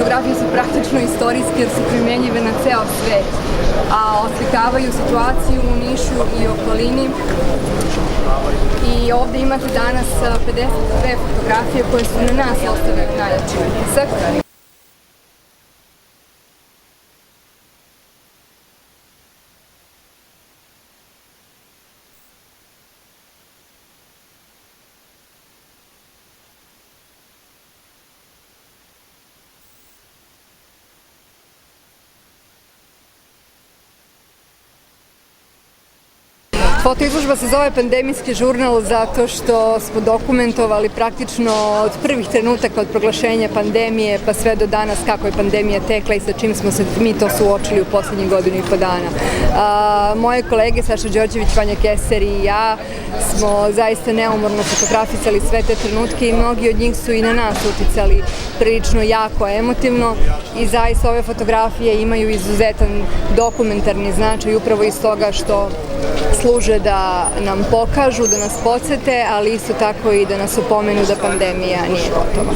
fotografije su praktično istorijske jer su primjenjive na ceo svet, a oslikavaju situaciju u Nišu i okolini. I ovde imate danas 52 fotografije koje su na nas ostavile najjači utisak. Fotoizložba se zove Pandemijski žurnal zato što smo dokumentovali praktično od prvih trenutaka od proglašenja pandemije pa sve do danas kako je pandemija tekla i sa čim smo se mi to suočili u poslednjih godinu i po dana. Moje kolege Saša Đorđević, Vanja Keser i ja smo zaista neumorno fotografisali sve te trenutke i mnogi od njih su i na nas uticali prilično jako emotivno i zaista ove fotografije imaju izuzetan dokumentarni značaj upravo iz toga što služe da nam pokažu, da nas podsete, ali isto tako i da nas upomenu da pandemija nije gotova.